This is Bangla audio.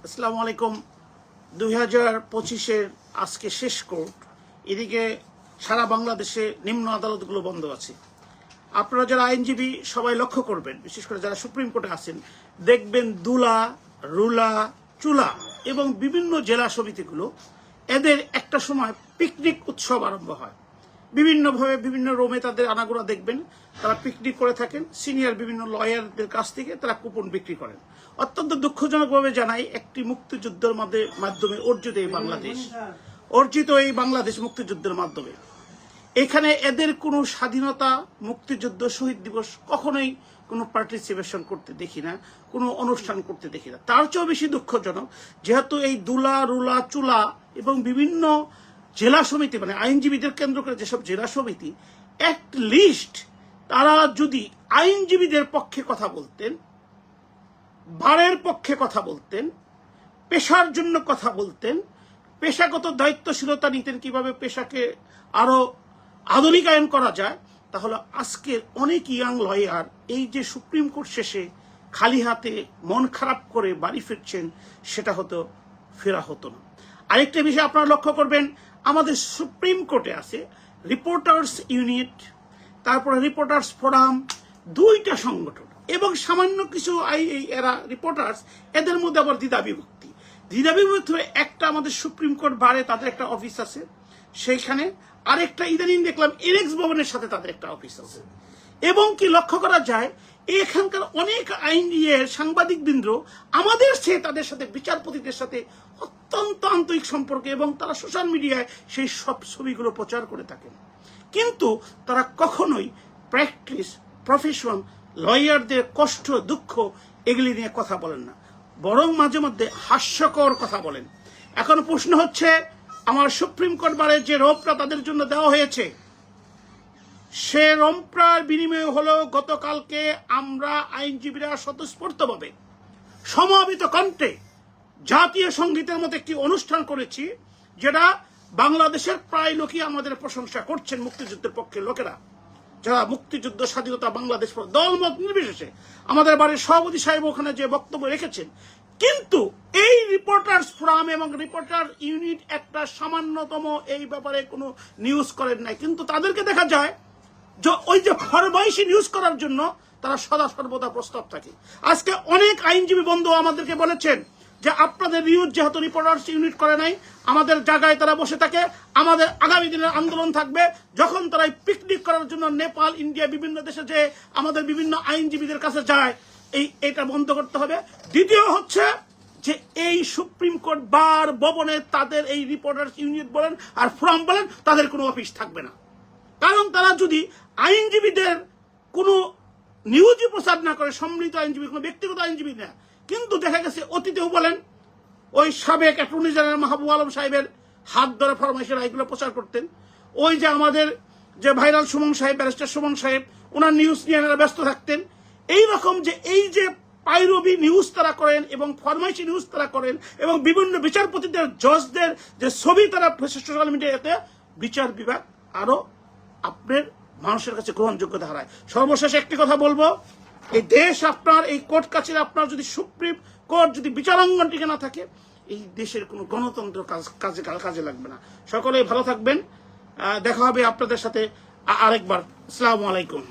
আসসালামু আলাইকুম। 2025-এর আজকে শেষ কোর্ট, এদিকে সারা বাংলাদেশে নিম্ন আদালতগুলো বন্ধ আছে। আপনারা যারা আইনজীবী সবাই লক্ষ্য করবেন, বিশেষ করে যারা সুপ্রিম কোর্টে আছেন, দেখবেন দুলা, রুলা, চুলা এবং বিভিন্ন জেলা সমিতিগুলো এদের একটা সময় পিকনিক উৎসব আরম্ভ হয়। বিভিন্নভাবে বিভিন্ন রোমে তাদের আনাগোনা দেখবেন, তারা পিকনিক করে থাকেন। সিনিয়র বিভিন্ন লয়ারদের কাছ থেকে তারা কুপন বিক্রি করেন। অত্যন্ত দুঃখজনকভাবে জানাই, একটি মুক্তিযুদ্ধের মাধ্যমে অর্জিত এই বাংলাদেশ মুক্তিযুদ্ধের মাধ্যমে এখানে এদের কোনো স্বাধীনতা, মুক্তিযুদ্ধ, শহীদ দিবস কখনোই কোনো পার্টিসিপেশন করতে দেখি না, কোনো অনুষ্ঠান করতে দেখি না। তার চেয়েও বেশি দুঃখজনক, যেহেতু এই দুলা, রুলা, চুলা এবং বিভিন্ন জেলা সমিতি, মানে আইনজীবীদের কেন্দ্র করে যেসব জেলা সমিতি, অ্যাট লিস্ট তারা যদি আইনজীবীদের পক্ষে কথা বলতেন, বারের পক্ষে কথা বলতেন, পেশার জন্য কথা বলতেন, পেশাগত দায়িত্বশীলতা নিতেন, কিভাবে পেশাকে আরো আধুনিকায়ন করা যায়, তাহলে আজকের অনেক ইয়াং লয়ার এই যে সুপ্রিম কোর্ট শেষে খালি হাতে মন খারাপ করে বাড়ি ফিরছেন, সেটা ফেরা হতো না। আরেকটা বিষয় আপনারা লক্ষ্য করবেন, আমাদের সুপ্রিম কোর্টে আছে রিপোর্টার্স ইউনিট, তারপরে রিপোর্টার্স ফোরাম, দুইটা সংগঠন এবং সামান্য কিছু এরা রিপোর্টার্স, এদের মধ্যে আবার দ্বিধাবিভক্তি। একটা আমাদের সুপ্রিম কোর্ট বারে তাদের একটা অফিস আছে সেইখানে, আরেকটা ইদানিং দেখলাম এলেক্স ভবনের সাথে তাদের একটা অফিস আছে। এবং কি লক্ষ্য করা যায়, এখানকার অনেক সাংবাদিকবৃন্দ আমাদের তাদের সাথে, বিচারপতিদের সাথে অত্যন্ত আন্তরিক সম্পর্ক, এবং তারা সোশ্যাল মিডিয়ায় সেই সব ছবিগুলো প্রচার করে থাকেন। কিন্তু তারা কখনোই প্র্যাকটিস, প্রফেশন, লয়ারদের কষ্ট, দুঃখ এগুলি নিয়ে কথা বলেন না, বরং মাঝে মধ্যে হাস্যকর কথা বলেন। এখন প্রশ্ন হচ্ছে, আমার সুপ্রিম কোর্ট বারের যে রোপটা তাদের জন্য দেওয়া হয়েছে, সে রোপটার বিনিময় হলো গতকালকে আমরা আইনজীবীরা স্বতঃস্ফূর্তভাবে সমবেত কণ্ঠে জাতীয় সঙ্গীতের মতো একটি অনুষ্ঠান করেছি, যেটা বাংলাদেশের প্রায় লোকই আমাদের প্রশংসা করছেন। মুক্তিযুদ্ধের পক্ষের লোকেরা, যারা মুক্তিযুদ্ধ, স্বাধীনতা, বাংলাদেশ, দলমত নির্বিশেষে, আমাদের বাড়ির সভাপতি সাহেব ওখানে যে বক্তব্য রেখেছেন। কিন্তু এই রিপোর্টার্স ফোরাম এবং রিপোর্টার ইউনিট একটা সামান্যতম এই ব্যাপারে কোনো নিউজ করেন নাই। কিন্তু তাদেরকে দেখা যায় যে ওই যে ফরমাইশি নিউজ করার জন্য তারা সদা সর্বদা প্রস্তাব থাকে। আজকে অনেক আইনজীবী বন্ধু আমাদেরকে বলেছেন যে আপনাদের নিউজ যেহেতু রিপোর্টার্স ইউনিট করে নাই, আমাদের জায়গায় তারা বসে থাকে, আমাদের আগামী দিনের আন্দোলন থাকবে। যখন তারা পিকনিক করার জন্য নেপাল, ইন্ডিয়া, বিভিন্ন দেশে যে আমাদের বিভিন্ন আইনজীবীদের কাছে যায়, এটা বন্ধ করতে হবে। দ্বিতীয় হচ্ছে যে এই সুপ্রিম কোর্ট বার ভবনে তাদের এই রিপোর্টার্স ইউনিট বলেন আর ফোরাম বলেন, তাদের কোনো অফিস থাকবে না। কারণ তারা যদি আইনজীবীদের কোনো নিউজই প্রচার না করে, সম্মিলিত আইনজীবী, কোনো ব্যক্তিগত আইনজীবী না, কিন্তু দেখা গেছে অতীতেও বলেন ওই সাবেক অ্যাটর্নি জেনারেল মাহবুব আলম সাহেবের হাত ধরে ফরমাইশের রায়গুলো প্রচার করতেন। ওই যে আমাদের যে ভাইরাল সুমন সাহেব, ব্যারিস্টার সুমন সাহেব, ওনার নিউজ নিয়ে ব্যস্ত থাকতেন। এইরকম যে এই যে পাইরবি নিউজ তারা করেন এবং ফরমাইশি নিউজ তারা করেন, এবং বিভিন্ন বিচারপতিদের, জজদের যে ছবি তারা সোশ্যাল মিডিয়াতে, বিচার বিভাগ আরো আপনার মানুষের কাছে গ্রহণযোগ্যতা হারায়। সর্বশেষ একটি কথা বলবো, এই দেশ আপনার, এই কোর্ট কাছারি আপনার যদি সুপ্রিম কোর্ট যদি বিচারাঙ্গন টিকে না থাকে, এই দেশের কোনো গণতন্ত্র কাজে লাগবে না। সকলেই ভালো থাকবেন, দেখা হবে আপনাদের সাথে আরেকবার। আসসালামু আলাইকুম।